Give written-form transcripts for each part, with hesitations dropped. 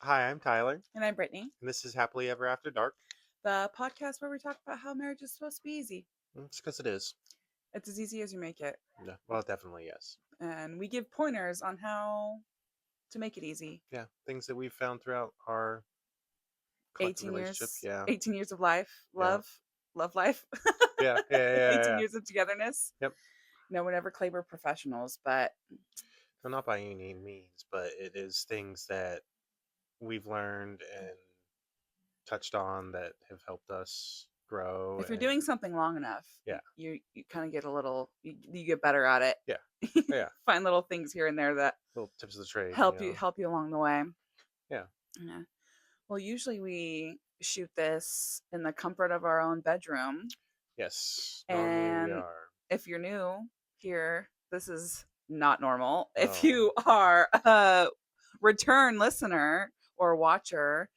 Hi, I'm Tyler, And I'm Brittany, and this is Happily Ever After Dark. the podcast where we talk about how marriage is supposed to be easy. It's because it is. It's as easy as you make it. Yeah, well, definitely yes. And we give pointers on how to make it easy. Yeah, things that we've found throughout our collective 18 relationship. years, Yeah, 18 years of life, yeah, love life. yeah, yeah, yeah, 18 yeah. years of togetherness. Yep. No, we're never claim we're professionals, but So not by any means, but it is things that we've learned and touched on that have helped us grow. if you're And doing something long enough, yeah, you kind of get a little, you get better at it. yeah, yeah. Find little things here and there that Little tips of the trade, help you along the way. Yeah. Yeah. Well, usually we shoot this in the comfort of our own bedroom. Yes. Normally we And are. if you're new here, this is not normal. If Oh. you are a return listener or watcher,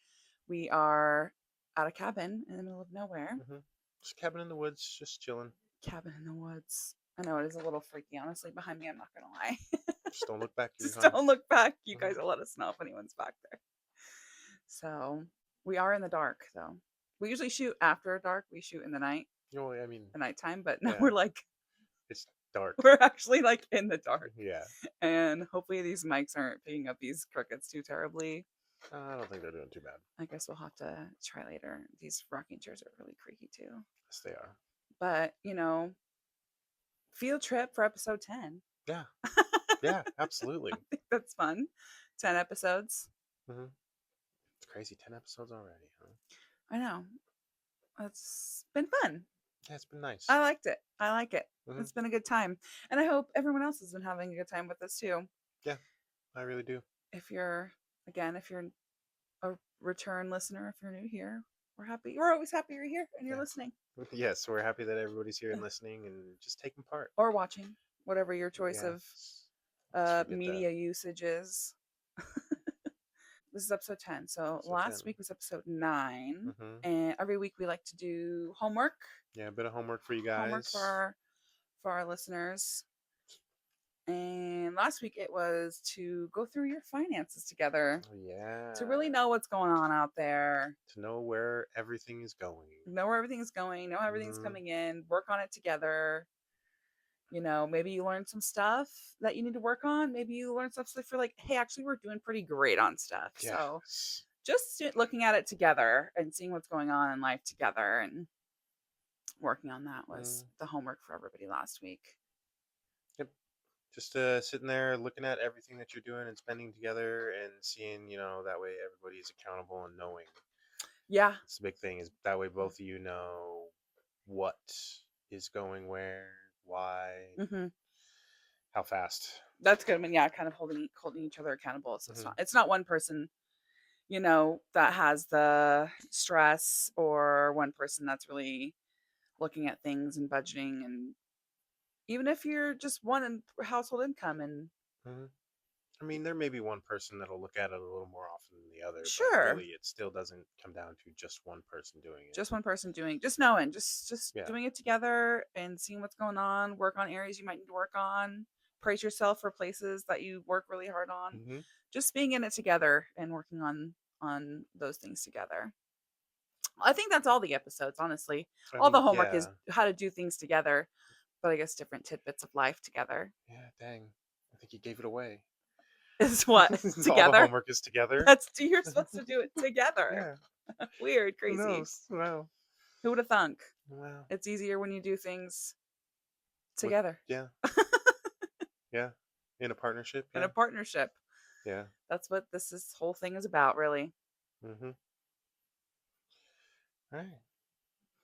we are at a cabin in the middle of nowhere. Just cabin in the woods, just chilling. Cabin in the woods. I know it is a little freaky, honestly, behind me. I'm not going to lie. Just don't look back. You're Just fine. don't look back. You Mhm. guys will let us know if anyone's back there. So we are in the dark, though. We usually shoot after dark. We shoot in the I mean, nighttime, but now yeah, we're like, it's dark. we're actually like in the dark. Yeah. And hopefully these mics aren't picking up these crickets too terribly. I don't think they're doing too bad. I guess we'll have to try later. These rocking chairs are really creaky too. Yes, they are. But, field trip for episode 10. Yeah. Yeah, absolutely. I think that's fun. 10 episodes. It's crazy. 10 episodes already, huh? I know. It's been fun. Yeah, it's been nice. I liked it. I like it. Mhm. It's been a good time. And I hope everyone else has been having a good time with us too. Yeah, I really do. If you're a return listener, if you're new here, we're happy. We're always happy you're here and you're Yeah. listening. Yes, we're happy that everybody's here and listening and just taking part. Or watching, whatever your choice Yeah. of Let's forget media usage is. This is episode 10. So that. last 10. week was episode 9. Mm-hmm. And every week we like to do homework. Yeah, a bit of homework for you guys. Homework for our listeners. And last week it was to go through your finances together. Oh, yeah. To really know what's going on out there. To know where everything is going. Know where everything is going. Know how everything's coming in. Work on it together. Maybe you learned some stuff that you need to work on. Maybe you learned stuff so you're like, hey, actually, we're doing pretty great on stuff. Yes. So just looking at it together and seeing what's going on in life together and working on that was the homework for everybody last week. Yep. Just sitting there looking at everything that you're doing and spending together and seeing, that way everybody is accountable and knowing. Yeah. It's the big thing is that way both of you know what is going where, why, how fast. That's good. I mean, yeah, kind of holding each other accountable. So it's not one person, that has the stress or one person that's really looking at things and budgeting. And even if you're just one household income and I mean, there may be one person that'll look at it a little more often than the other. Sure. But really, it still doesn't come down to just one person doing it. Just one person just knowing, just Yeah. doing it together and seeing what's going on, work on areas you might need to work on, praise yourself for places that you work really hard on. Just being in it together and working on those things together. I think that's all the episodes, honestly. All the homework is how to do things together, but I guess different tidbits of life together. Yeah, dang. I think you gave it away. Is what? Together? All the homework is together. You're supposed to do it together. Yeah. Weird, crazy. Who knows? Wow. Who would have thunk? Wow. It's easier when you do things together. Yeah. Yeah. In a partnership. In a partnership. Yeah. That's what this whole thing is about, really. All right.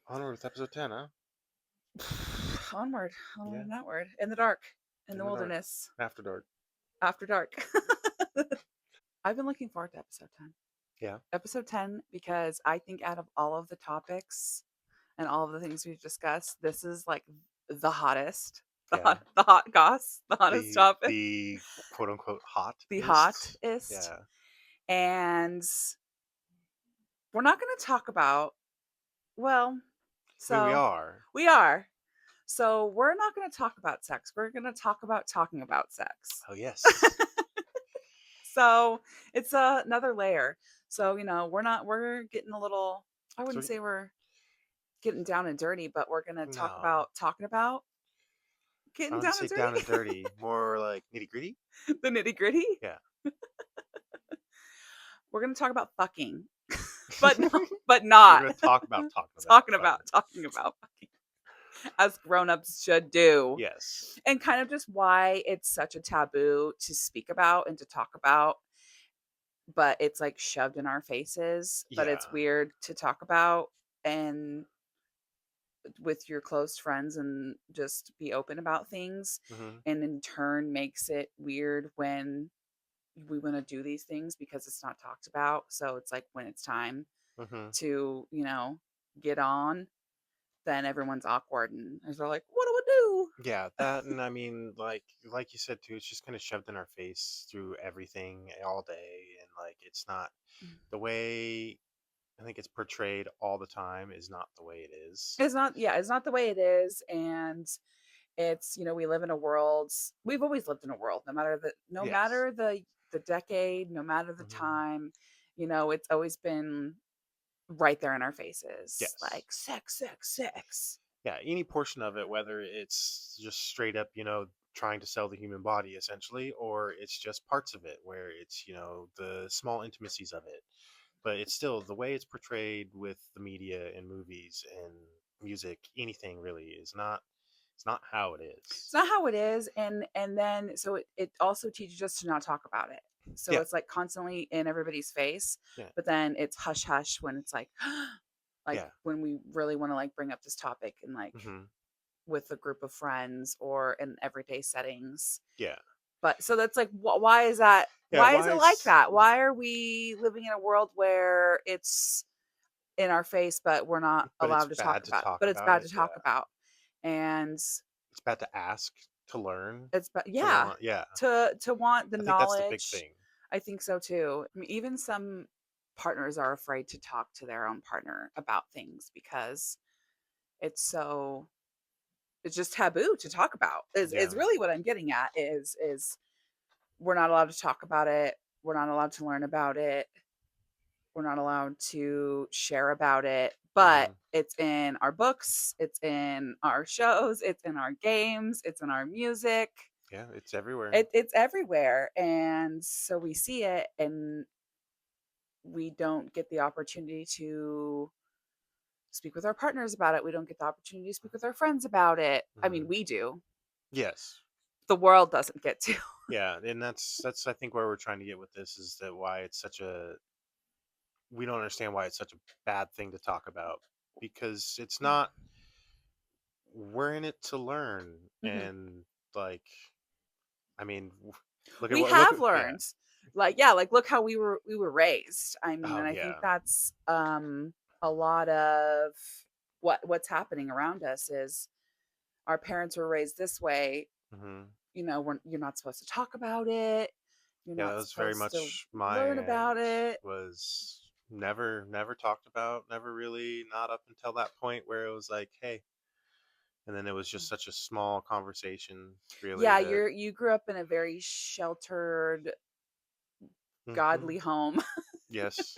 Onward with episode 10, huh? Onward and outward. In the dark. In the wilderness. Dark. After dark. After dark. I've been looking forward to episode 10. Yeah. Episode 10, because I think out of all of the topics and all of the things we've discussed, this is like the hottest. The hot goss. The hottest topic. The quote unquote hot. The hottest. Yeah. And we're not going to talk about, we are. So we're not going to talk about sex. We're going to talk about talking about sex. Oh, yes. So it's another layer. So, we're getting a little, I So wouldn't say we're getting down and dirty, but we're going to talk no, about talking about I getting wouldn't down say and down and dirty, dirty, more like nitty gritty. the nitty gritty. Yeah. We're going to talk about fucking, but no, but We're not gonna talk about talking about talking about fucking as grown-ups should do. yes. And kind of just why it's such a taboo to speak about and to talk about, but it's like shoved in our faces, but Yeah. it's weird to talk about and with your close friends and just be open about things. Hmm. And in turn makes it weird when we want to do these things because it's not talked about. So it's like when it's time Hmm. to, get on, then everyone's awkward and they're like, what do I do? Yeah, that, and I mean, like you said too, it's just kind of shoved in our face through everything all day, and like it's not the way I think it's portrayed all the time is not the way it is. It's not, yeah, it's not the way it is. And it's, we live in a world, we've always lived in a world, no Yes. matter the decade, no matter the Hmm. time, it's always been right there in our faces, Yes. like sex, sex, sex. Yeah, any portion of it, whether it's just straight up, trying to sell the human body essentially, or it's just parts of it where it's, the small intimacies of it. But it's still the way it's portrayed with the media and movies and music, anything really it's not how it It's is. not how it is. And then so it also teaches us to not talk about it. So Yeah, it's like constantly in everybody's face, yeah, but then it's hush hush when it's like yeah. when we really want to like bring up this topic and like Hmm. with a group of friends or in everyday settings. Yeah. But so that's like, why is that? Yeah, Why is why it like is that? Why are we living in a world where it's in our face, but we're not but it's allowed to talk bad to about it? talk But it's about bad it. to talk Yeah. about, and It's bad to ask, to learn, it's to yeah, want. Yeah. to want the I think that's the big knowledge. thing. I think so too. I mean, even some partners are afraid to talk to their own partner about things because it's so it's just taboo to talk about. Yeah. Is really what I'm getting at is we're not allowed to talk about it. We're not allowed to learn about it. We're not allowed to share about it. But Hmm. it's in our books, it's in our shows, it's in our games, it's in our music. Yeah, it's everywhere. It's everywhere. And so we see it and we don't get the opportunity to speak with our partners about it. We don't get the opportunity to speak with our friends about it. I mean, Hmm. we do. Yes. The world doesn't get to. Yeah, and that's I think where we're trying to get with this is that why it's such a we don't understand why it's such a bad thing to talk about because it's not we're in it to learn Mhm. and like I mean look at We what look have at yeah. learned. Like, yeah, like look how we were raised. I mean, Oh and I think yeah. that's a lot of what's happening around us is our parents were raised this way. Hmm. You're not supposed to talk about it. You're Yeah, that not was very supposed to much my learn about end it. was never talked about, never really not up until that point where it was like, hey, and then it was just such a small conversation really Yeah, that you grew up in a very sheltered, hmm godly home. yes.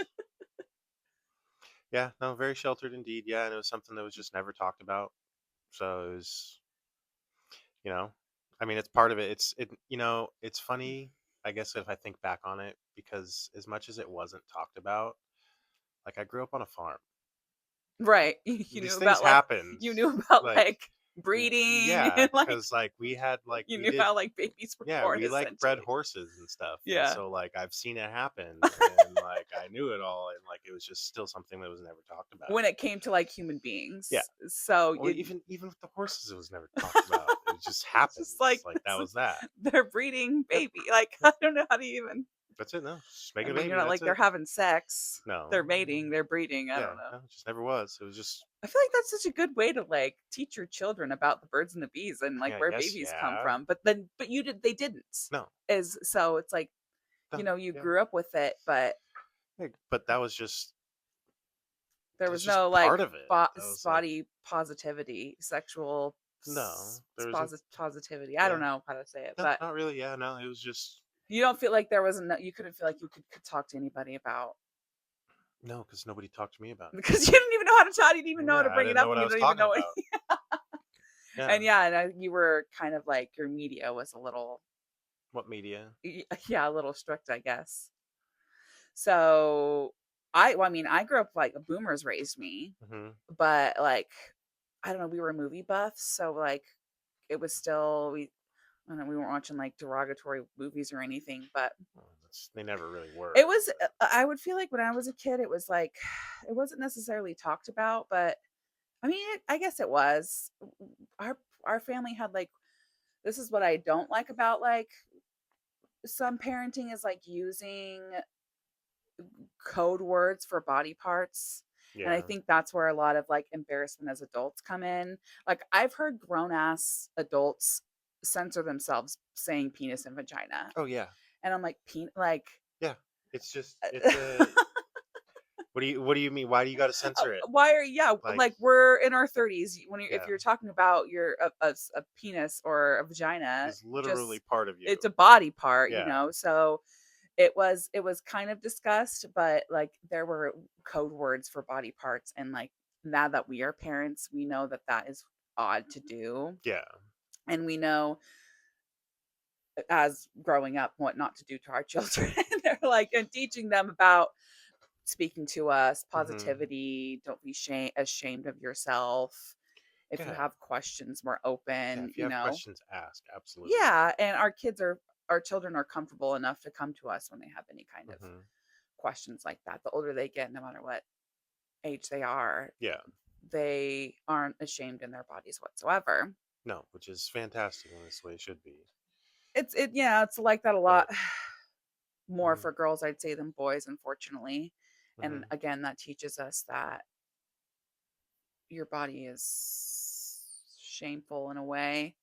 Yeah, no, very sheltered indeed. Yeah, and it was something that was just never talked about. So it was, you know, I mean, it's part of it. It's funny, I guess, if I think back on it, because as much as it wasn't talked about, like I grew up on a farm. Right. These things happened, You knew about like, like breeding yeah, and like because like we had like you we knew did how like babies were yeah, born we like bred essentially. horses and stuff. And Yeah. so like I've seen it happen and like I knew it all and like it was just still something that was never talked about. When it came to like human Yeah. beings. So Well, you even with the horses, it was never talked about. It just it's just happens. like Like that was that. they're breeding Yep. baby. Like Yep. I don't know how to even That's it. No, just I making a mean, you're baby. not That's like they're it. having sex. No. They're mating, they're breeding. I Yeah. don't know. No, it just never was. It was just. I feel like that's such a good way to like teach your children about the birds and the bees and like Yeah. I where guess. babies come Yeah. from. But they didn't. No. Is so it's like, No. you Yeah. grew up with it, but But that was just. there That's was just no part like of it. That was like. body positivity, sexual No. There was a. positivity. I don't Yeah. know how to say it, No. but Not really. Yeah. No. It was just. You don't feel like there was no, you couldn't feel like you could talk to anybody about No, because nobody talked to me about it. because you didn't even know how to talk. You didn't even know how Yeah, to I bring it didn't know up, what and I you was don't even talking know what. about. Yeah. And yeah, and you were kind of like your media was a little, What media? yeah, a little strict, I guess. So well, I mean, I grew up like boomers raised me, Hmm. but like, I don't know, we were movie buffs, so like, it was still I don't know, we weren't watching like derogatory movies or anything, but Well, they never really it were. was. But I would feel like when I was a kid, it was like it wasn't necessarily talked about, but I mean, I guess it was. Our family had like this is what I don't like about like some parenting is like using code words for body parts. And I yeah. think that's where a lot of like embarrassment as adults come in. Like I've heard grown ass adults censor themselves saying penis and vagina. Oh yeah. And I'm like, like, Yeah. It's just it's a. What do you mean? Why do you got to censor it? why are yeah Like, like we're in our 30s when if yeah, you're talking about your a penis or a vagina, it's literally just part of it's you. a body part, Yeah. so it was kind of discussed, but like there were code words for body parts, and like now that we are parents, we know that that is odd to do, Yeah. and we know as growing up what not to do to our children. They're like and teaching them about speaking to us, Hmm. positivity, don't be ashamed of yourself. If you Yeah. have questions, we're Yeah. open, If you have questions, ask. Absolutely. Yeah, and our children are comfortable enough to come to us when they have any kind of Hmm. questions like that. The older they get, no matter what age they are, Yeah. they aren't ashamed in their bodies whatsoever. No, which is fantastic, and this way it should be. It's like that a lot But. more Hmm. for girls, I'd say, than boys, unfortunately. And Hmm. again, that teaches us that your body is shameful in a way,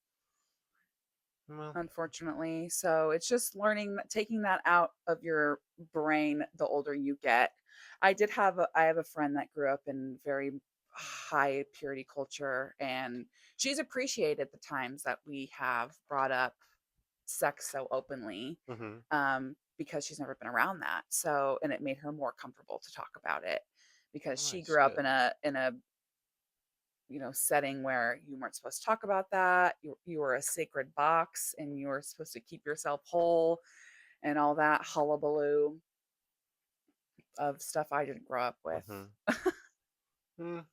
Well. unfortunately. So it's just learning taking that out of your brain the older you get. I have a friend that grew up in very high purity culture, and she's appreciated the times that we have brought up sex so openly, Hmm. because she's never been around that. So and it made her more comfortable to talk about it because Well, she nice. grew up Good. in a setting where you weren't supposed to talk about that. You were a sacred box and you were supposed to keep yourself whole and all that hullabaloo of stuff I didn't grow up with. Hmm. Mm,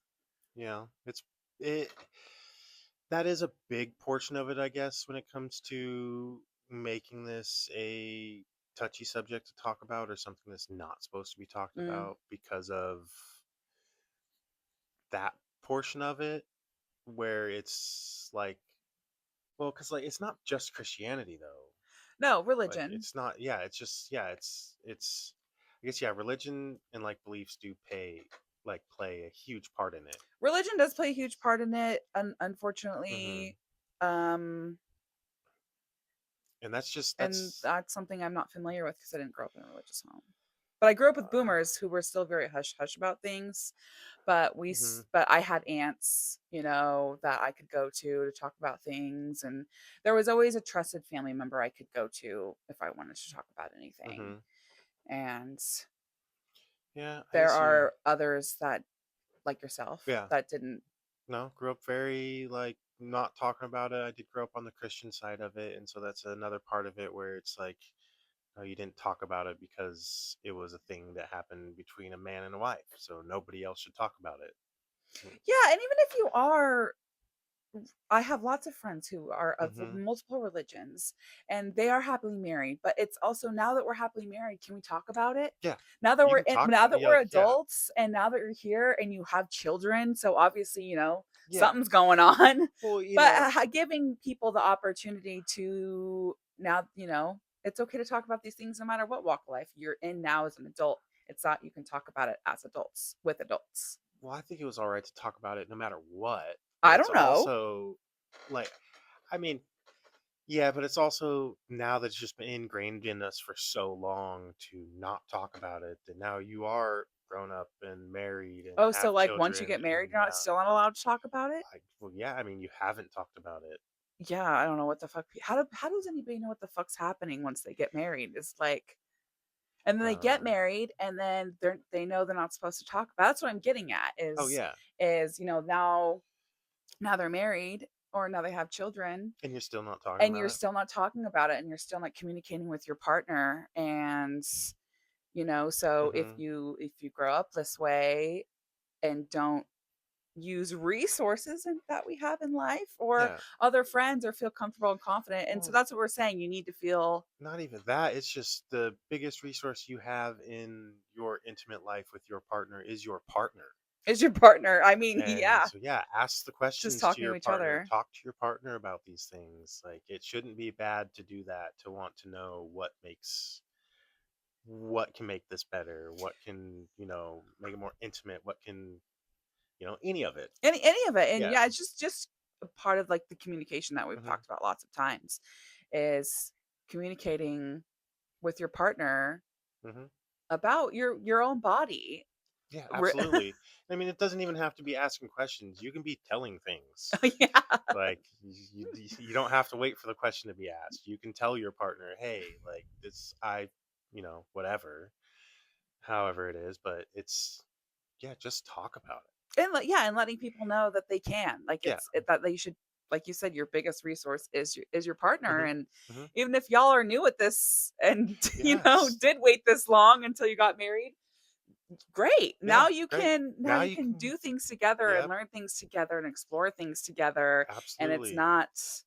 yeah. It. That is a big portion of it, I guess, when it comes to making this a touchy subject to talk about or something that's not supposed to be talked Mm. about because of that portion of it, where it's like, well, because like it's not just Christianity though. No, Like religion. it's not. Yeah, it's just yeah. It's. I guess yeah. Religion and like beliefs do play a huge part in it. Religion does play a huge part in it, Hmm. unfortunately. Um, And that's just and that's. that's something I'm not familiar with because I didn't grow up in a religious home. But I grew up with boomers who were still very hush hush about things. Hmm. But I had aunts, that I could go to talk about things, and there was always a trusted family member I could go to if I wanted to talk about anything. Hmm. And Yeah, I there guess you. are others that, like yourself, Yeah. that didn't. No, grew up very like not talking about it. I did grow up on the Christian side of it, and so that's another part of it where it's like, no, you didn't talk about it because it was a thing that happened between a man and a wife, so nobody else should talk about it. Yeah, and even if you are I have lots of friends who are of Mm-hmm. multiple religions and they are happily married, but it's also now that we're happily married, can we talk about it? Yeah, you can talk Now about that yeah, we're like yeah, adults and now that you're here and you have children, so obviously, yeah. something's going on. Well, But giving people the opportunity to now, it's okay to talk about these things no matter what walk of life you're in now as an adult. It's not you can talk about it as adults with adults. well, I think it was all right to talk about it no matter what, but I it's don't know. also like, I mean, yeah, but it's also now that it's just been ingrained in us for so long to not talk about it that now you are grown up and married and Oh, so, have like, once you children get married, and you're not now still not allowed to talk about it? well yeah, I mean you haven't talked about it. Yeah, I don't know what the fuck. How does anybody know what the fuck's happening once they get married? It's like, and then they get Um, married, and then they know they're not supposed to talk about. That's what I'm getting at. oh yeah, Is now they're married or now they have children, and you're still not talking and you're about it. still not talking about it, and you're still not communicating with your partner, and so Hmm. if you grow up this way and don't use resources that we have in life or Yeah. other friends or feel comfortable and confident. And so Well, that's what we're saying. You need to feel not even that. It's just the biggest resource you have in your intimate life with your partner is your partner. as your partner. I mean, And yeah, so, yeah, ask the just questions to talking your to each partner. other. Talk to your partner about these things. Like, it shouldn't be bad to do that, to want to know what can make this better, what can, make it more intimate, what can, any of it. Any of it. And Yeah. yeah, it's just a part of like the communication that we've Hmm. talked about lots of times is communicating with your partner Hmm. about your own body. Yeah, absolutely. I mean, it doesn't even have to be asking questions. You can be telling things. Yeah. Like you don't have to wait for the question to be asked. You can tell your partner, "Hey, like this, whatever, however it is." But it's yeah, just talk about it. And yeah, and letting people know that they can. Like Yeah. that they should, like you said, your biggest resource is your partner. Hmm. And Hmm. even if y'all are new at this and Yes. did wait this long until you got married, great. Yeah. Great. Now Now you you can can. do things together and Yep. learn things together and explore things together. And it's Absolutely. not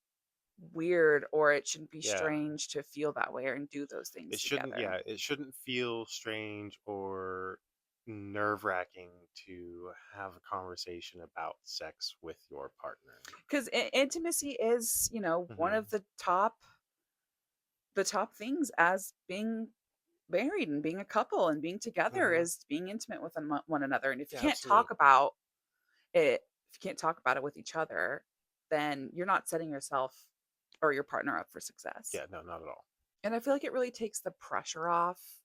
weird or it shouldn't be Yeah. strange to feel that way or and do those things It shouldn't. together. Yeah. It shouldn't feel strange or nerve-wracking to have a conversation about sex with your partner. Because intimacy is, one Hmm. of the top things as being married and being a couple and being together Hmm. is being intimate with one another. And if you Yeah. can't Absolutely. talk about it, if you can't talk about it with each other, then you're not setting yourself or your partner up for success. Yeah. No. Not at all. And I feel like it really takes the pressure off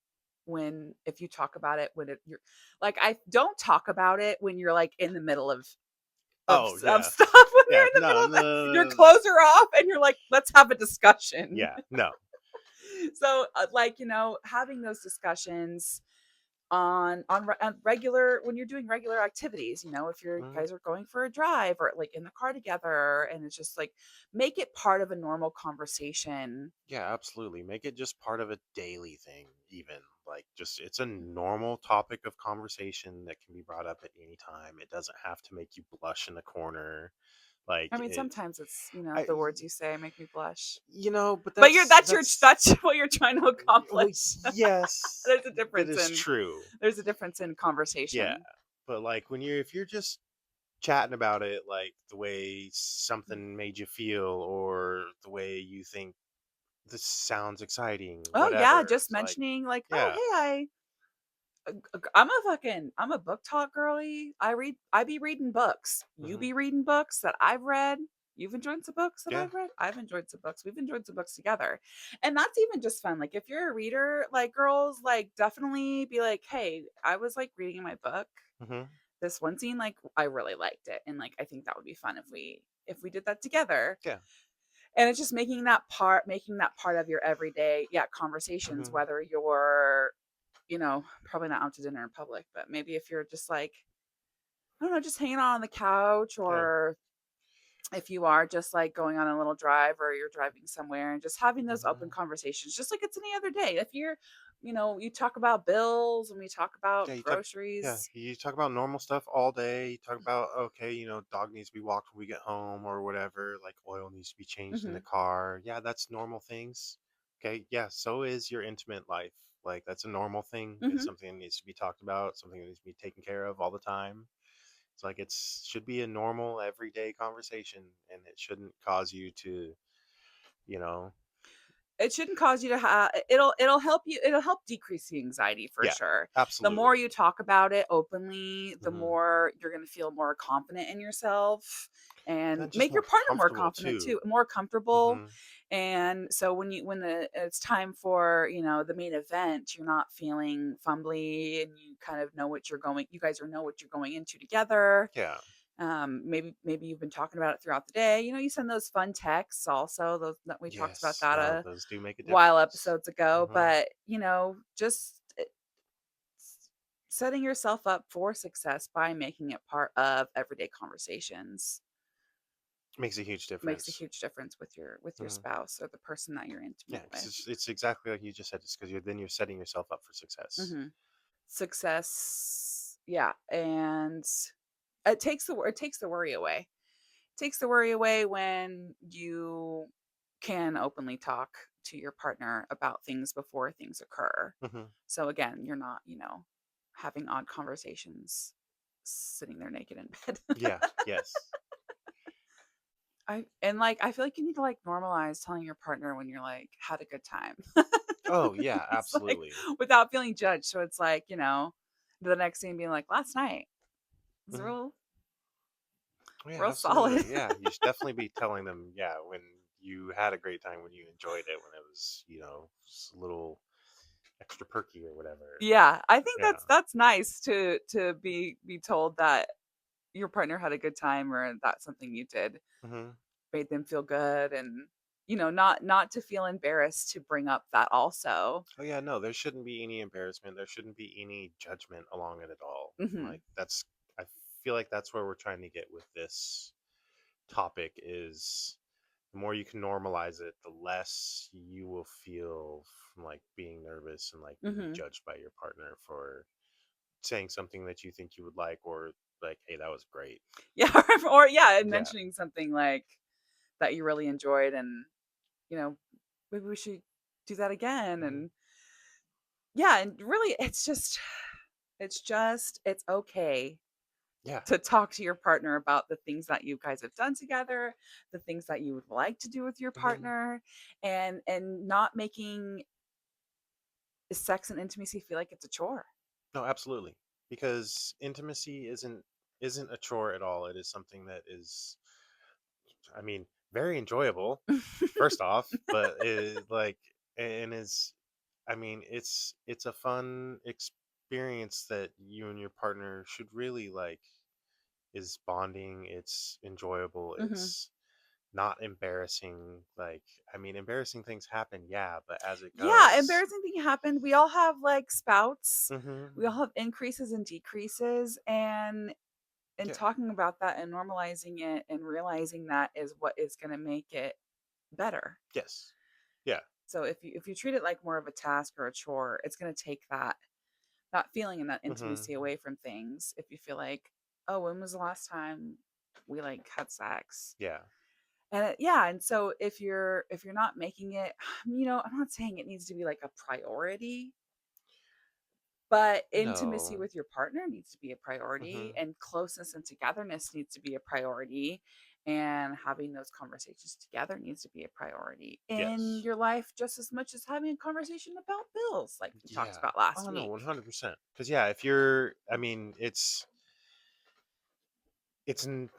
when if you talk about it you're like I don't talk about it when you're like in the middle Oh of yeah. stuff when you're Yeah. in the No. middle of your No. clothes are off and you're like let's have a discussion. Yeah. No. So like having those discussions on regular when you're doing regular activities, if you Mhm. guys are going for a drive or like in the car together, and it's just like make it part of a normal conversation. Yeah, absolutely. Make it just part of a daily thing, even. Like, just it's a normal topic of conversation that can be brought up at any time. It doesn't have to make you blush in the corner. Like I mean, it, sometimes it's I, the words you say make me blush, but but that's that's what you're trying to well, accomplish. yes, there's a that difference is in true. Yeah, conversation. but like if you're just chatting about it, like the way something made you feel, or the way you think this sounds exciting, Oh yeah, whatever. just It's like, mentioning like, oh yeah. hey, I'm a book talk girly. I be reading books. You Hmm. be reading books that I've read. You've enjoyed some books that Yeah. I've read. I've enjoyed some books. We've enjoyed some books together. And that's even just fun. Like if you're a reader, like girls, like definitely be like, hey, I was like reading in my book. Hmm. This one scene, like I really liked it. And like I think that would be fun if we did that together. Yeah. And it's just making that part of your everyday, yeah, conversations, Hmm. whether you're probably not out to dinner in public, but maybe if you're just like, I don't know, just hanging out on the couch, Yeah. or if you are just like going on a little drive or you're driving somewhere and just having those open Hmm. conversations, just like it's any other day. If you're, you talk about bills and we talk about Yeah. Yeah. groceries. You talk about normal stuff all day. You talk about, okay, dog needs to be walked when we get home or whatever. Like oil needs to be changed in Hmm. the car. Yeah, that's normal things. Okay. Yeah. So is your intimate life. Like that's a normal thing. It's Hmm. something that needs to be talked about. Something that needs to be taken care of all the time. It's like should be a normal everyday conversation, and it shouldn't cause you to, you know. It shouldn't cause you to have it'll help decrease the anxiety for Yeah. sure. The more Absolutely. you talk about it openly, the Hmm. more you're going to feel more confident in yourself And and then just make your more partner more comfortable confident too. too, more comfortable. Hmm. And so it's time for the main event, you're not feeling fumbly and you kind of know what you're going you guys are know what you're going into together. Yeah. Maybe you've been talking about it throughout the day. You send those fun texts also. Those that we talked about Yes. that No, a those do make a while difference. episodes ago, Hmm. but just setting yourself up for success by making it part of everyday conversations Makes a huge makes a difference. huge difference with your Hmm. spouse or the person that you're Yeah, intimate because with. it's exactly like you just said. It's because you're setting yourself up for success. Hmm. Success, yeah, and it takes the worry away. It takes the worry away when you can openly talk to your partner about things before things occur. Hmm. So again, you're not, having odd conversations sitting there naked in bed. Yeah. Yes. I feel like you need to like normalize telling your partner when you're like had a good time. Oh yeah, It's like absolutely. without feeling judged. So it's like, the next thing being like last night was Hmm. Yeah, real solid. absolutely. Yeah, you should definitely be telling them. Yeah, when you had a great time, when you enjoyed it, when it was just a little extra perky or whatever. Yeah, I think Yeah. that's nice to be told that your partner had a good time or that something you did Hmm. made them feel good, and not to feel embarrassed to bring up that also. Oh yeah, no, there shouldn't be any embarrassment. There shouldn't be any judgment along it at all. Mhm. Like I feel like that's where we're trying to get with this topic is the more you can normalize it, the less you will feel like being nervous and like being Mhm. judged by your partner for saying something that you think you would like or like, hey, that was great. Yeah, or yeah, and Yeah. mentioning something like that you really enjoyed, and you know, maybe we should do that again. Hmm. And yeah, and really it's okay Yeah. to talk to your partner about the things that you guys have done together, the things that you would like to do with your Hmm. partner, and not making sex and intimacy feel like it's a chore. No, absolutely. Because intimacy isn't a chore at all. It is something that is, I mean, very enjoyable, first off, but like, and is, I mean, it's a fun experience that you and your partner should really like. Is bonding. It's enjoyable. Hmm. It's not embarrassing. Like, I mean, embarrassing things happen, yeah, but as it Yeah, goes, embarrassing thing happened. We all have like spouts. hmm, We all have increases and decreases, and yeah, talking about that and normalizing it and realizing that is what is going to make it better. yes, yeah, So if you treat it like more of a task or a chore, it's going to take that feeling and that hmm, intimacy away from things. If you feel like, oh, when was the last time we like had sex? yeah, And yeah, and so if you're not making it, I'm not saying it needs to be like a priority, but intimacy no, with your partner needs to be a priority, hmm, and closeness and togetherness needs to be a priority, and having those conversations together needs to be a priority in yes, your life just as much as having a conversation about bills like we talked yeah. about last Oh no, week. 100%. Because yeah, if you're, I mean, it's n-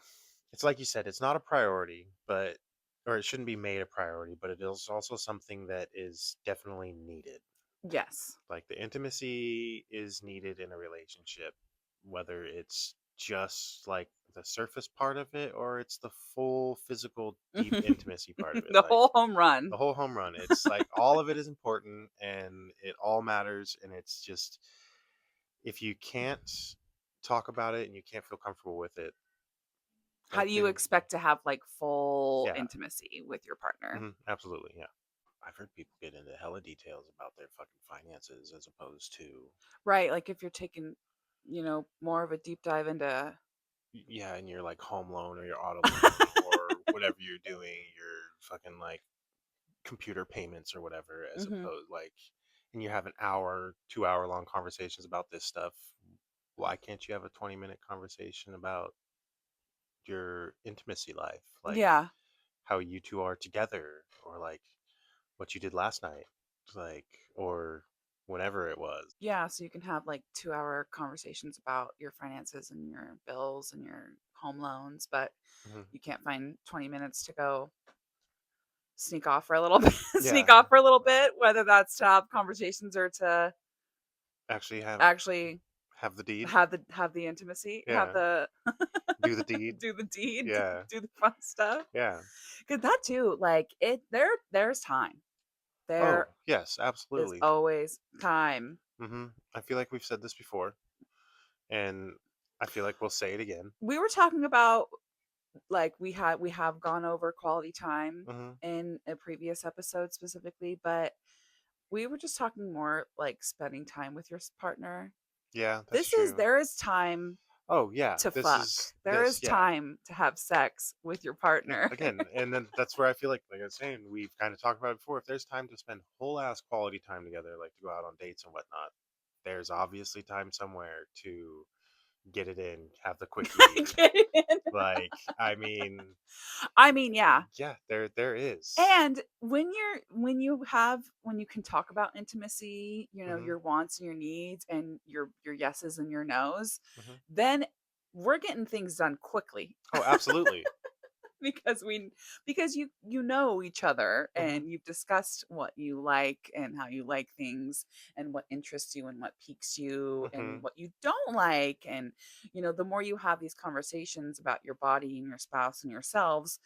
it's like you said, it's not a priority, but or it shouldn't be made a priority, but it is also something that is definitely needed. Yes. Like the intimacy is needed in a relationship, whether it's just like the surface part of it or it's the full physical deep intimacy part of it. The Like whole home run. the whole home run. It's like all of it is important and it all matters. And it's just if you can't talk about it and you can't feel comfortable with it, How like do you then expect to have like full yeah, intimacy with your partner? absolutely, yeah. I've heard people get into hella details about their fucking finances as opposed to Right, like if you're taking, more of a deep dive into. yeah, and your like home loan or your auto loan or whatever you're doing, your fucking like computer payments or whatever, as Mhm. opposed like, and you have an hour, 2 hour long conversations about this stuff. Why can't you have a 20-minute conversation about your intimacy life, like Yeah. how you two are together, or like what you did last night, like or whenever it was. Yeah, so you can have like 2-hour conversations about your finances and your bills and your home loans, but Hmm. you can't find 20 minutes to go sneak off for a little bit, Yeah, sneak off for a little bit, whether that's to have conversations or to actually have actually. Have the deed. have the intimacy, have Yeah. the Do the deed. do the deed, Yeah. do the fun stuff. Yeah. 'Cause that too, like, there's time. Oh, There yes, is absolutely. always time. I feel like we've said this before, and I feel like we'll say it again. We were talking about, like, we have gone over quality time hmm in a previous episode specifically, but we were just talking more like spending time with your partner. Yeah, that's This is true. There is time Oh, yeah, to this fuck. is There is yeah. time to have sex with your partner. Again, and then that's where I feel like I was saying, we've kind of talked about it before. If there's time to spend whole ass quality time together, like to go out on dates and whatnot, there's obviously time somewhere to get it in, have the quickie. Get in. Like, I mean, I mean, yeah. yeah, there is. And when you can talk about intimacy, hmm your wants and your needs and your yeses and your nos, hmm then we're getting things done quickly. Oh, absolutely. because we because you know each other hmm and you've discussed what you like and how you like things and what interests you and what piques you and hmm what you don't like, and the more you have these conversations about your body and your spouse and yourselves,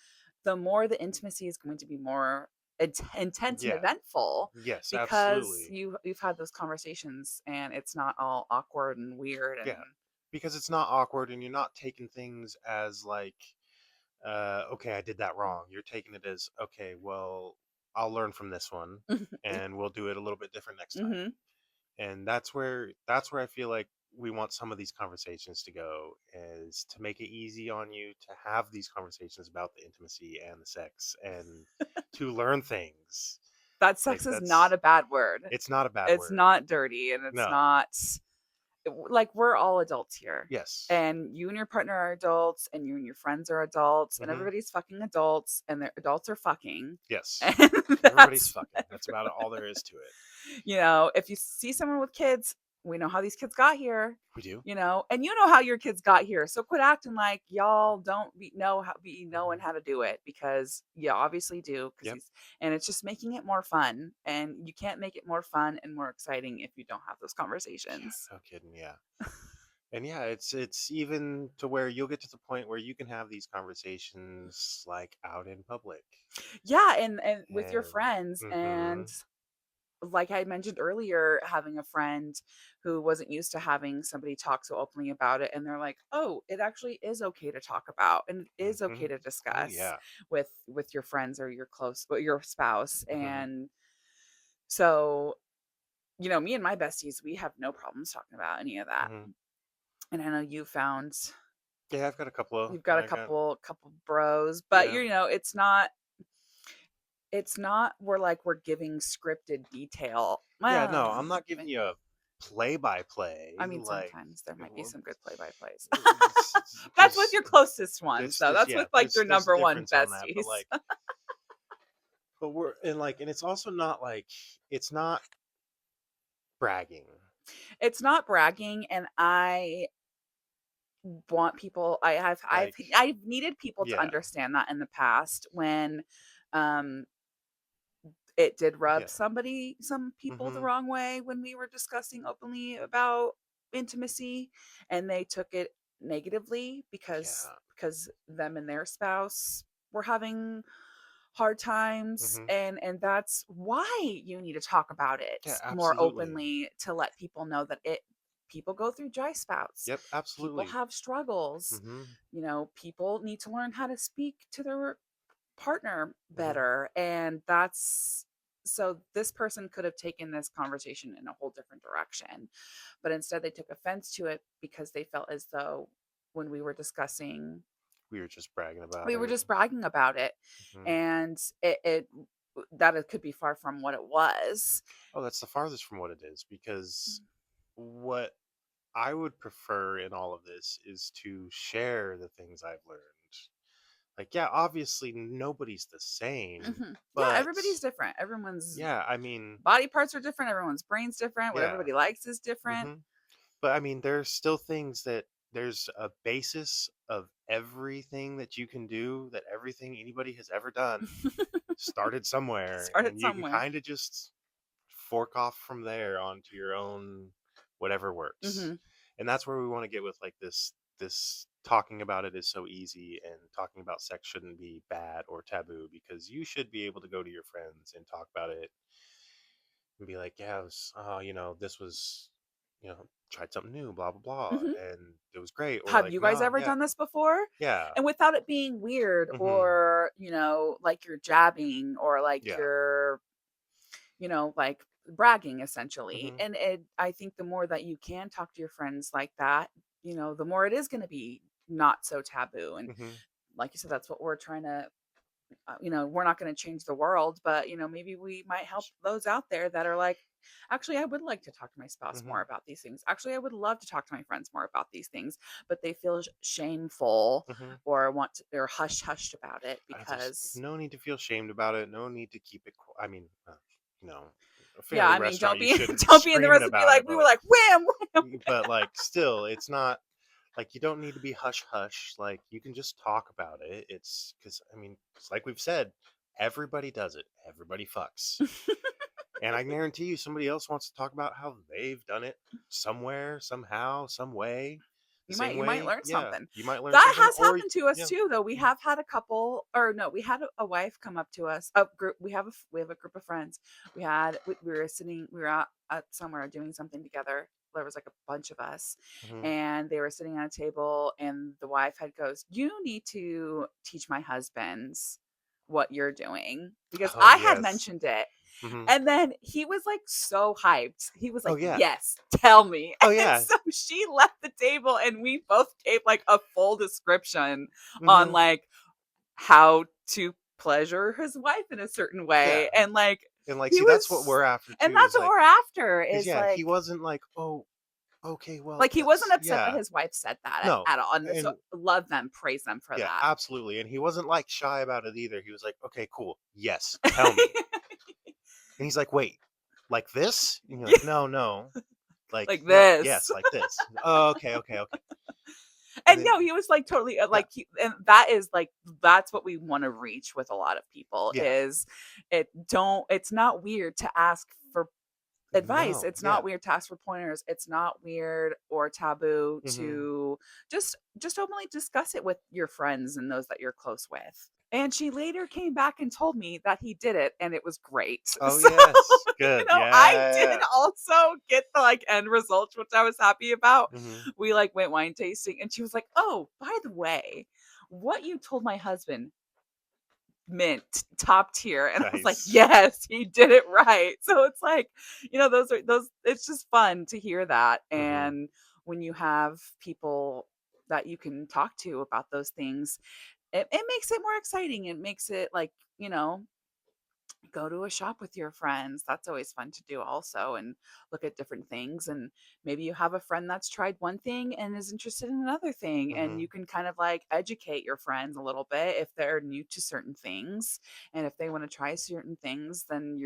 the more the intimacy is going to be more intense and Yeah. eventful, Yes, because absolutely. you've had those conversations and it's not all awkward and weird and Yeah. Because it's not awkward and you're not taking things as like, okay, I did that wrong. You're taking it as, okay, well, I'll learn from this one and we'll do it a little bit different next time. hmm And that's where I feel like we want some of these conversations to go, is to make it easy on you to have these conversations about the intimacy and the sex and to learn things. that Like sex is not that's a bad word. it's not a bad It's word. not dirty, and it's No. not like, we're all adults here. Yes. And you and your partner are adults, and you and your friends are adults, and hmm everybody's fucking adults, and their adults are fucking. Yes. And Everybody's that's fucking. That's about all there is to it. if you see someone with kids, we know how these kids got here. We do. And you know how your kids got here. So quit acting like y'all don't be knowing hmm how to do it, because you obviously do. Yep. And it's just making it more fun. And you can't make it more fun and more exciting if you don't have those conversations. Yeah. No kidding. Yeah. And yeah, it's even to where you'll get to the point where you can have these conversations like out in public. Yeah, and with your And friends, hmm and like I mentioned earlier, having a friend who wasn't used to having somebody talk so openly about it, and they're like, "Oh, it actually is okay to talk about, and it is hmm okay to Oh discuss yeah. with your friends or your spouse." hmm And so, me and my besties, we have no problems talking about any of that. hmm And I know Yeah, I've got a couple of you've got a I got couple bros, but yeah. it's not we're giving scripted detail. Yeah, Well, no, I'm not giving you a play by I play mean, like sometimes there might be well, some good play-by-plays. That's with there's your closest ones, though. just That's yeah, with, like, your there's a number one difference on that, but besties. like and it's also not like it's not bragging. It's not bragging, and I want people Like I've needed people to yeah. understand that in the past when, um, it did rub Yeah. some people the Mhm. wrong way when we were discussing openly about intimacy, and they took it negatively Yeah. because them and their spouse were having hard times, Mhm. and that's why you need to talk about it Yeah, more absolutely. openly, to let people know that people go through dry spouts, Yep, people absolutely. have struggles, Mhm. people need to learn how to speak to their partner Mhm. better. And that's so this person could have taken this conversation in a whole different direction, but instead they took offense to it because they felt as though when we were discussing, We were just bragging about we were it. just bragging about it. Mhm. And it could be far from what it was. Oh, that's the farthest from what it is because what I would prefer in all of this is to share the things I've learned. Like, yeah, obviously nobody's the same, Yeah, but everybody's different. Everyone's yeah, I mean, body parts are different. Everyone's brain's different. What yeah. everybody likes is different. hmm But I mean, there's still things that there's a basis of everything that you can do, that everything anybody has ever done started somewhere, Started and you can somewhere. kind of just fork off from there onto your own whatever works. hmm And that's where we want to get with like this talking about it is so easy, and talking about sex shouldn't be bad or taboo, because you should be able to go to your friends and talk about it and be like, yeah, it was, this was, tried something new, blah blah blah, Mhm. and it was great, or Have like, you guys no, ever yeah, done this before? yeah, And without it being weird mm-hmm, or, like you're jabbing or like yeah, you're, like bragging essentially. mm-hmm, And I think the more that you can talk to your friends like that, the more it is going to be not so taboo. And mm-hmm, like you said, that's what we're trying to, we're not going to change the world, but, maybe we might help those out there that are like, actually, I would like to talk to my spouse mm-hmm, more about these things. Actually, I would love to talk to my friends more about these things, but they feel shameful mm-hmm. or or hush hushed about it There's because, no need to feel shamed about it. No need to keep it. I mean, you know, a yeah, family I mean, restaurant, don't you be, shouldn't be don't be in the screaming recipe about like it, we but were like, wham, wham. still, it's not like you don't need to be hush hush. Like you can just talk about it. It's because I mean, it's like we've said, everybody does it. Everybody fucks, and I guarantee you, somebody else wants to talk about how they've done it somewhere, somehow, some way, the same You might way. learn Yeah, something. you might learn That something, has or happened to us yeah. too, though. We Mhm, have had a couple, or no, we had a wife come up to us. A group. We have a group of friends. We were sitting. We were out at somewhere doing something together. There was like a bunch of us, mhm. and they were sitting on a table. And the wife had goes, "You need to teach my husbands what you're doing because Oh I had yes. mentioned it." Hmm. And then he was like so hyped. He was Oh like, yeah. "Yes, tell me." Oh And yeah. so she left the table and we both gave like a full description on Hmm. like how to pleasure his wife in a certain Yeah. way. And like And like, he see, that's what was we're after and too. that's Is what like, we're after cause is yeah, he like wasn't like, oh, okay, well, he wasn't that's upset that yeah, his wife said that no, at all. And so and love them, praise them for yeah, that. absolutely, and he wasn't like shy about it either. He was like, okay, cool, yes, tell me, and he's like, wait, like this? And you're Yeah, like, no, no, like like no, this. yes, like this. Oh, okay, okay, okay, and And then no, he was like totally yeah, and that is like that's what we want to reach with a lot of people yeah, is it's not weird to ask for advice. no, It's yeah, not weird to ask for pointers. It's not weird or taboo hmm, to just openly discuss it with your friends and those that you're close with. And she later came back and told me that he did it and it was great. oh So, yes, good, I did yeah, also get the like end results, which I was happy about. hmm, We like went wine tasting and she was like, "Oh, by the way, what you told my husband mint top tier." And I was like, nice, yes, he did it right. So it's like, those it's just fun to hear that. hmm, And when you have people that you can talk to about those things, it makes it more exciting. It makes it like, go to a shop with your friends. That's always fun to do also and look at different things. And maybe you have a friend that's tried one thing and is interested in another thing. And hmm, you can kind of like educate your friends a little bit if they're new to certain things. And if they want to try certain things, then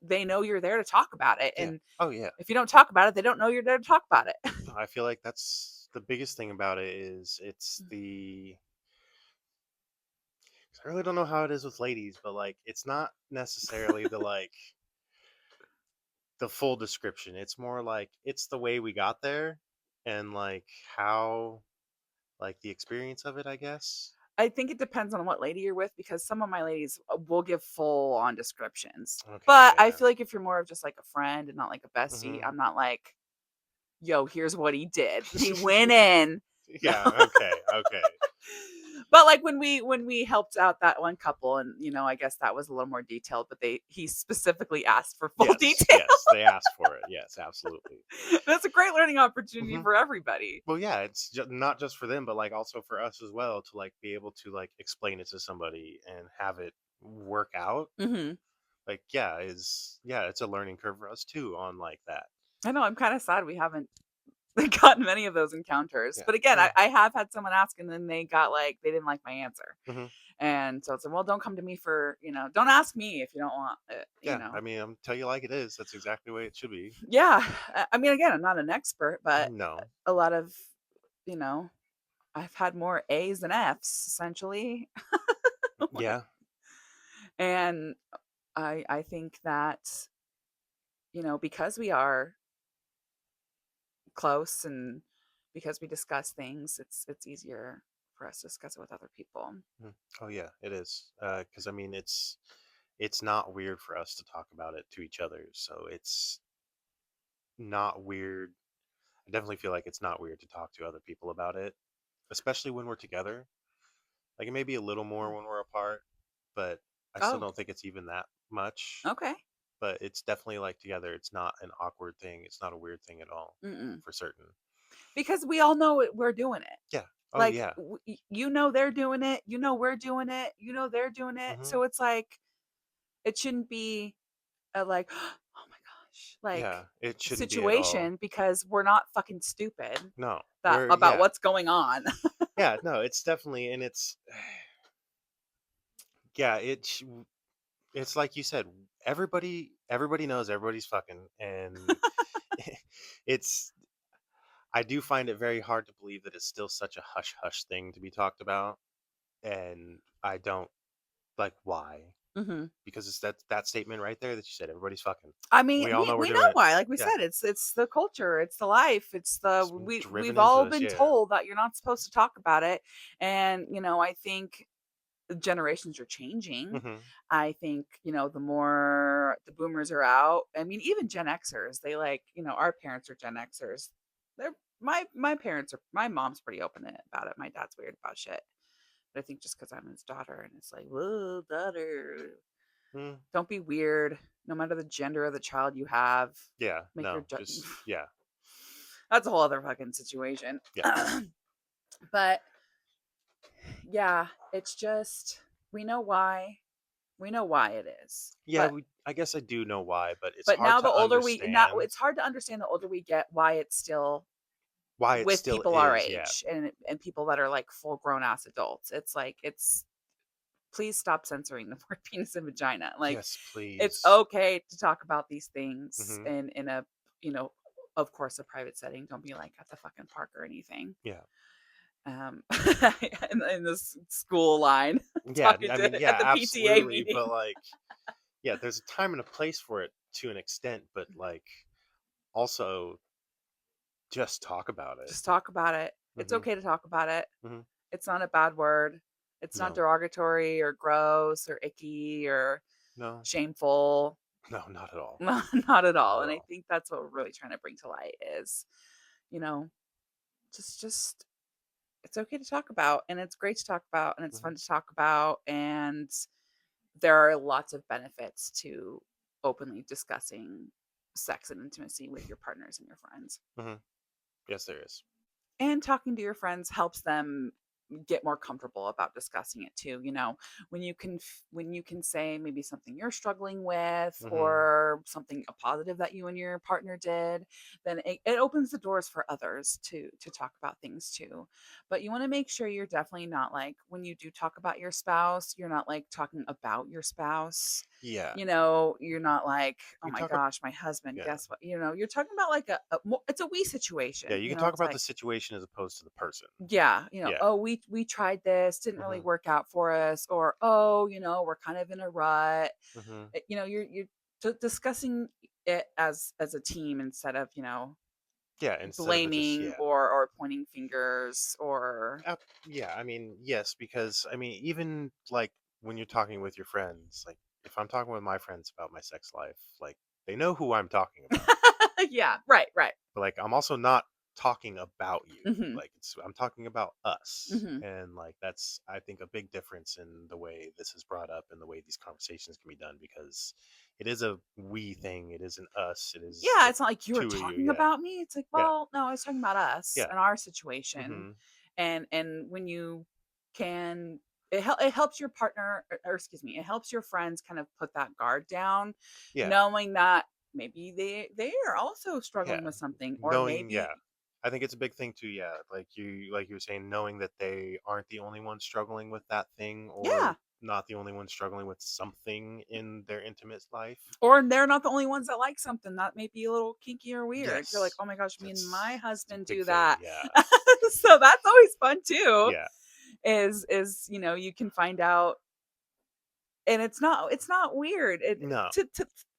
they know you're there to talk about it. yeah, And oh yeah. if you don't talk about it, they don't know you're there to talk about it. No, I feel like that's the biggest thing about it is it's the 'cause I really don't know how it is with ladies, but like it's not necessarily the full description. It's more like it's the way we got there, and like how like the experience of it, I guess. I think it depends on what lady you're with because some of my ladies will give full on descriptions. Okay, But I yeah. feel like if you're more of just like a friend and not like a bestie, Hmm. I'm not like, "Yo, here's what he did. He went in." No. Yeah, okay, okay. But like when we helped out that one couple and I guess that was a little more detailed, but he specifically asked for full Yes, detail. yes, they asked for it. Yes, absolutely. That's a great learning opportunity Hmm. for everybody. Well, yeah, it's not just for them, but like also for us as well to like be able to like explain it to somebody and have it work out. Mhm. Like, yeah, it's a learning curve for us too on like that. I know I'm kind of sad we haven't gotten many of those encounters. Yeah. But again, Well, I have had someone ask and then they got like they didn't like my answer. hmm, And so it's like, well, don't come to me for, don't ask me if you don't want it. yeah. I mean, I'm tell you like it is. That's exactly the way it should be. Yeah. I mean, again, I'm not an expert, but No. a lot of, you know, I've had more A's than F's essentially. Yeah. And I think that, because we are close, and because we discuss things, it's easier for us to discuss it with other people. Mhm. Oh yeah, it is. Because I mean, it's not weird for us to talk about it to each other, so it's not weird. I definitely feel like it's not weird to talk to other people about it, especially when we're together. Like it may be a little more when we're apart, but I still Oh, don't think it's even that much. okay. But it's definitely like together. It's not an awkward thing. It's not a weird thing at all, Mm-mm. for certain. Because we all know we're doing it. Yeah. Oh Like, yeah. you know, they're doing it. You know, we're doing it. You know, they're doing it. Hmm. So it's like, it shouldn't be a like, oh my gosh, like Yeah. It shouldn't be at all. situation, because we're not fucking stupid No. that We're about yeah. what's going on. Yeah. No. It's definitely and it's yeah. It's like you said. Everybody knows everybody's fucking, and it's I do find it very hard to believe that it's still such a hush hush thing to be talked about, and I don't like why Hmm. because it's that statement right there that you said everybody's fucking. I mean, We all know we're we know doing it. why. Like we Yeah, said, it's the culture, it's the life, it's the it's we've driven into all us. been Yeah. told that you're not supposed to talk about it. And I think generations are changing. Hmm. I think, the more the boomers are out, I mean, even Gen Xers, they like, our parents are Gen Xers. They're my parents are my mom's pretty open about it. My dad's weird about shit. But I think just because I'm his daughter, and it's like, whoa, daughter, Mm, don't be weird. No matter the gender of the child you have, yeah. make your No. Just yeah. that's a whole other fucking situation. Yeah. But yeah, it's just we know why. We know why it is. Yeah. We. I guess I do know why, but it's But hard now the to older we now understand it's hard to understand the older we get why it's still why it with still people our is. Yeah. age, and people that are like full grown ass adults. It's like, it's please stop censoring the word penis and vagina. Like, Yes, it's please. okay to talk about these things Hmm. in a, you know, of course, a private setting. Don't be like at the fucking park or anything. Yeah. Um, in this school line, Yeah. talking I mean, to at yeah, the PTA absolutely. meeting. But like, yeah, there's a time and a place for it to an extent, but like, also just talk about it. Just talk about it. It's Hmm. okay to talk about it. Hmm. It's not a bad word. It's not No. derogatory or gross or icky or No. shameful. No, not at all. Not at Not all. at And I all. think that's what we're really trying to bring to light is, you know, just it's okay to talk about, and it's great to talk about, and it's Hmm. fun to talk about, and there are lots of benefits to openly discussing sex and intimacy with your partners and your friends. Hmm. Yes, there is. And talking to your friends helps them get more comfortable about discussing it too. When you can say maybe something you're struggling with, Hmm. or something a positive that you and your partner did, then it opens the doors for others to talk about things too. But you want to make sure you're definitely not like, when you do talk about your spouse, you're not like talking about your spouse. Yeah. You're not like, oh You my talk. gosh, my husband, Yeah. guess what? You're talking about like it's a we Yeah. situation. You can talk It's about the like, situation as opposed to the person. yeah, Yeah. oh, we tried this, didn't really Hmm. work out for us, or oh, we're kind of in a rut. Hmm. You're discussing it as a team, instead of Yeah. Instead of it just blaming yeah. or pointing fingers, or Yeah. I mean, yes, because I mean, even like when you're talking with your friends, like if I'm talking with my friends about my sex life, like they know who I'm talking about. yeah, right. But like I'm also not talking about you. Hmm. Like I'm talking about us. Hmm. And like that's I think a big difference in the way this is brought up and the way these conversations can be done because it is a we thing. It isn't us. It is Yeah, the it's not like you were two of you. talking Yeah. about me. It's like, Yeah. well, no, I was talking about us Yeah. and our situation. Hmm. And when you can, it helps your partner, or excuse me, it helps your friends kind of put that guard down, Yeah. knowing that maybe they are also Yeah. struggling with something, or Knowing, maybe, yeah. I think it's a big thing too, yeah. Like you were saying, knowing that they aren't the only ones struggling with that thing or yeah, not the only ones struggling with something in their intimate life. or they're not the only ones that like something that may be a little kinky or weird. You're like, Yes. oh my gosh, me and my That's a husband big do thing, that. yeah. So that's always fun too. Yeah. Is you can find out, and it's not weird. No.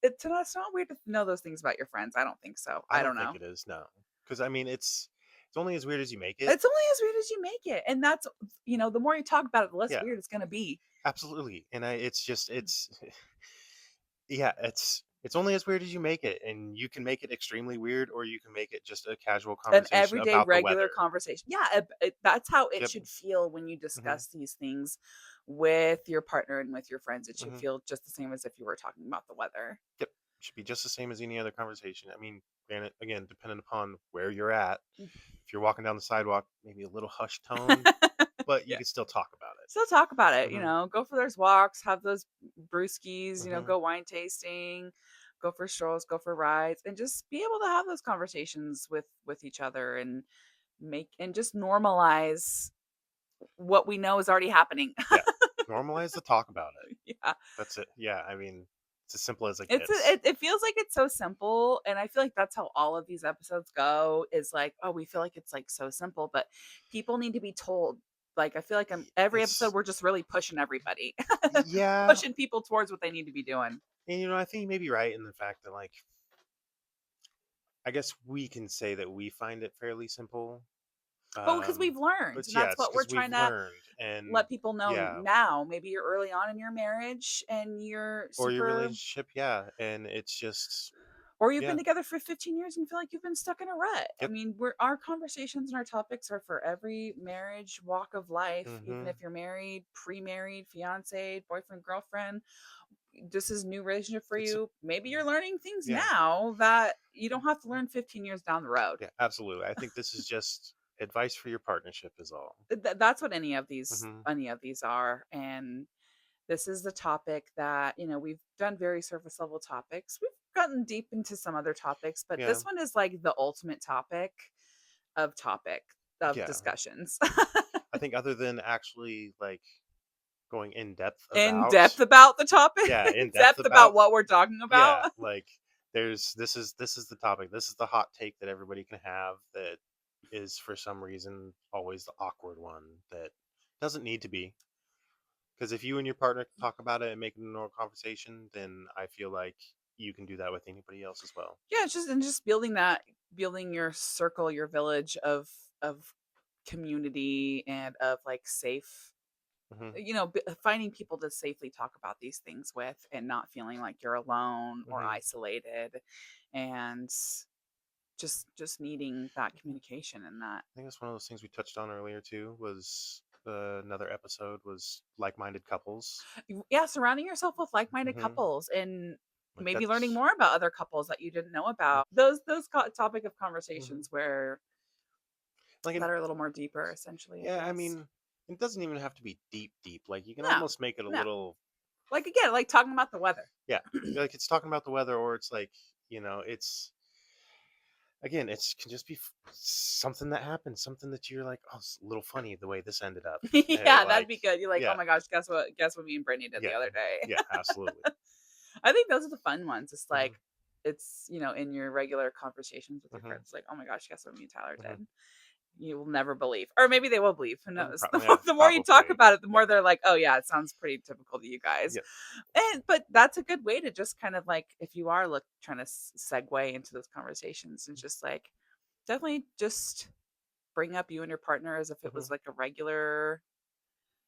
It's not weird to know those things about your friends. I don't think so. I I don't don't think know. it is, no. because I mean, it's only as weird as you make it. It's only as weird as you make it. And that's, the more you talk about it, the less Yeah, weird it's going to be. absolutely. And it's just it's yeah, it's only as weird as you make it, and you can make it extremely weird, or you can make it just a casual An conversation everyday about the regular weather. conversation. Yeah, that's how it Yep. should feel when you Hmm. discuss these things with your partner and with your friends. It should Hmm. feel just the same as if you were talking about the weather. Yep. Should be just the same as any other conversation. I mean, and again, depending upon where you're at. If you're walking down the sidewalk, maybe a little hushed tone, but you Yeah. can still talk about Still talk about it, it. Hmm. go for those walks, have those brewskis, Hmm. go wine tasting, go for strolls, go for rides, and just be able to have those conversations with each other and make and just normalize what we know is already happening. Yeah. Normalize the talk about it. Yeah. That's it. Yeah. I mean, it's as simple as it It's gets. it feels like it's so simple, and I feel like that's how all of these episodes go, is like, "Oh, we feel like it's, like, so simple," but people need to be told. Like, I feel like every episode, It's we're just really pushing everybody. yeah. Pushing people towards what they need to be doing. And I think you may be right in the fact that, like, I guess we can say that we find it fairly simple. Well, because we've learned, But and yeah, that's it's what we're because we've trying to learned, and let people know yeah, now. Maybe you're early on in your marriage and you're or your super, relationship, yeah, and it's just or you've been yeah, together for 15 years and feel like you've been stuck in a rut. I yep, mean, our conversations and our topics are for every marriage walk of life, even mm-hmm. if you're married, pre-married, fiance, boyfriend, girlfriend. This is a new relationship for It's you. Maybe you're learning things yeah, now that you don't have to learn 15 years down the road. yeah, absolutely. I think this is just advice for your partnership, is all. That's what any of these Mm-hmm. are. And this is the topic that, we've done very surface level topics. We've gotten deep into some other topics, but Yeah, this one is like the ultimate topic of yeah. discussions. I think other than actually like going in depth In about, depth about the topic, yeah, in in depth depth about about, what we're talking about. yeah, like this is the topic. This is the hot take that everybody can have that is for some reason always the awkward one that doesn't need to be. Because if you and your partner talk about it and make it a normal conversation, then I feel like you can do that with anybody else as well. Yeah, it's just building your circle, your village of community and of like safe, Hmm. finding people to safely talk about these things with and not feeling like you're alone or Hmm. isolated, and just needing that communication and that. I think that's one of those things we touched on earlier too. Was another episode was like-minded couples. Yeah, surrounding yourself with like-minded Hmm. couples and Like maybe learning that's more about other couples that you didn't know about. Those topic of hmm conversations where like that are a little more deeper, essentially, I yeah. I guess. mean, it doesn't even have to be deep, deep. Like you can No, almost make it a no. little Like again, like talking about the weather. yeah. Like it's talking about the weather, or it's like it's again, it's can just be something that happened, something that you're like, oh, it's a little funny the way this ended up. Yeah, that'd Like, be good. You're like, oh yeah, my gosh, guess what? Guess what me and Brittany did the yeah, other day. yeah, absolutely. I think those are the fun ones. It's like, Hmm. it's, in your regular conversations with your Hmm. friends, like, oh my gosh, guess what me and Tyler Hmm. did? You will never believe. Or maybe they will believe. Who knows? Yeah, The more you talk probably. about it, the Yeah, more they're like, oh yeah, it sounds pretty typical to you guys. yeah. But that's a good way to just kind of like, if you are trying to segue into those conversations, and just like, definitely just bring up you and your partner as if it Hmm. was like a regular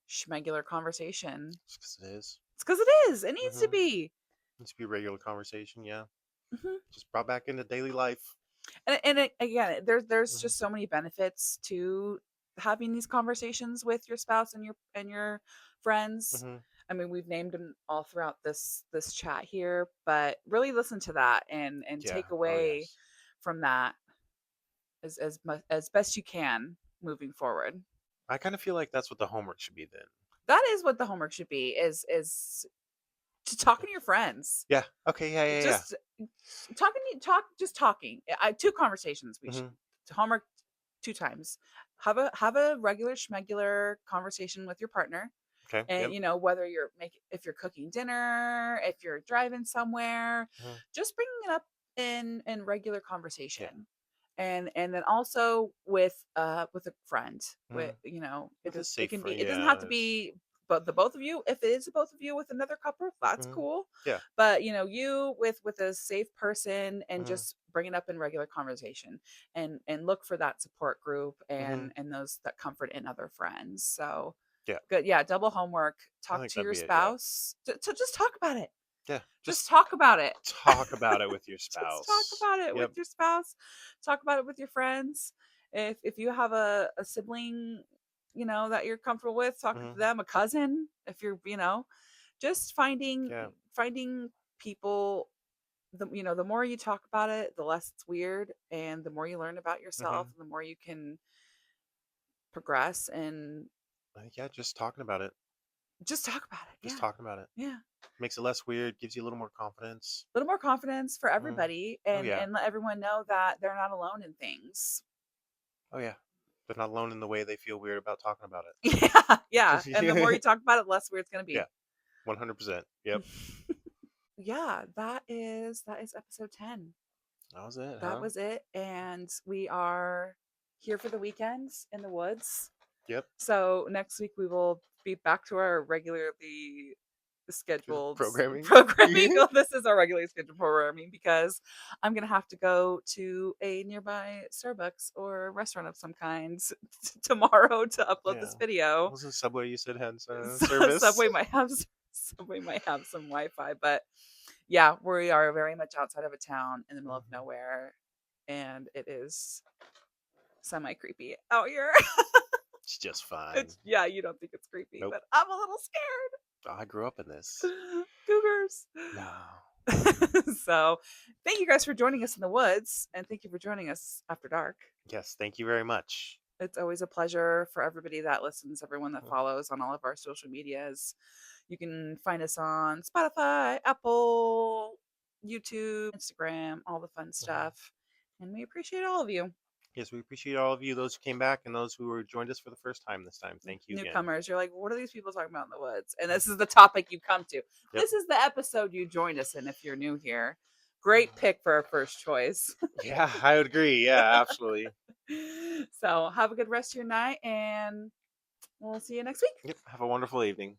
schmegular conversation. Because it is. It's because it is. It needs to Mm-hmm. be. Needs to be a regular conversation. Yeah, Hmm. just brought back into daily life. Again, there's Hmm. just so many benefits to having these conversations with your spouse and your friends. Hmm. I mean, we've named them all throughout this chat here, but really listen to that and Yeah. take Oh away yes. from that as much as best you can moving forward. I kind of feel like that's what the homework should be then. That is what the homework should be, is to talking to your friends. Yeah. Okay. Yeah. Yeah. Yeah. Just just talking. Two conversations we should Hmm. homework 2 times. Have a regular schmegular conversation with your partner, Okay. and Yep. whether if you're cooking dinner, if you're driving somewhere, Hmm. just bringing it up in regular Yeah. conversation. And then also with a friend, Hmm. with With a it safe can be, friend. it doesn't have Yeah. to It's be but the both of you, if it is the both of you with another couple, that's Hmm. cool. Yeah. But you with a safe person, and Hmm. just bring it up in regular conversation, and look for that support group, Hmm. and those that comfort in other friends. So Yeah. good. Yeah, double homework. I Talk think to that'd your be it. Yeah. spouse. To just talk about it. Yeah. Just Just talk about it. talk about it with your Just talk spouse. about it with Yep. your spouse. Talk about it with your friends. If you have a sibling, that you're comfortable with, talk to Hmm. them. A cousin, if you're, just finding Yeah. finding people. The more you talk about it, the less it's weird, and the more you learn about yourself, Hmm. and the more you can progress, and Yeah. Just talking about it. just talk about it. Just Yeah, talking about it yeah. makes it less weird. Gives you a little more confidence. Little more confidence for Hmm. everybody, Oh and yeah. let everyone know that they're not alone in things. Oh yeah. They're not alone in the way they feel weird about talking about Yeah, yeah. And the more you it. talk about it, the less weird it's gonna Yeah. be. 100%. Yep. Yeah, that is episode 10. That was it, That huh? was it. And we are here for the weekends in the woods. Yep. So next week we will be back to our regularly scheduled Programming. programming. Well, this is our regularly scheduled programming, because I'm gonna have to go to a nearby Starbucks or restaurant of some kind tomorrow to upload Yeah. this video. Wasn't Subway you said had service? Subway might have Subway might have some Wi-Fi, but yeah, we are very much outside of a town in the middle of Mhm. nowhere, and it is semi creepy out here. It's just fine. It's yeah, you don't think it's creepy, Nope. but I'm a little scared. I grew up in this. Cougars. No. So, thank you guys for joining us in the woods, and thank you for joining us after dark. Yes, thank you very much. It's always a pleasure for everybody that listens, everyone that Mhm. follows on all of our social medias. You can find us on Spotify, Apple, YouTube, Instagram, all the fun Mhm. stuff. And we appreciate all of you. Yes, we appreciate all of you, those who came back and those who were joined us for the first time this time. Thank you again. Newcomers, you're like, what are these people talking about in the woods? And Mhm. this is the topic you come to. Yep. This is the episode you joined us in if you're new here. Great pick for our first choice. Yeah, I would agree. Yeah, absolutely. So have a good rest of your night, and we'll see you next week. Yep. Have a wonderful evening.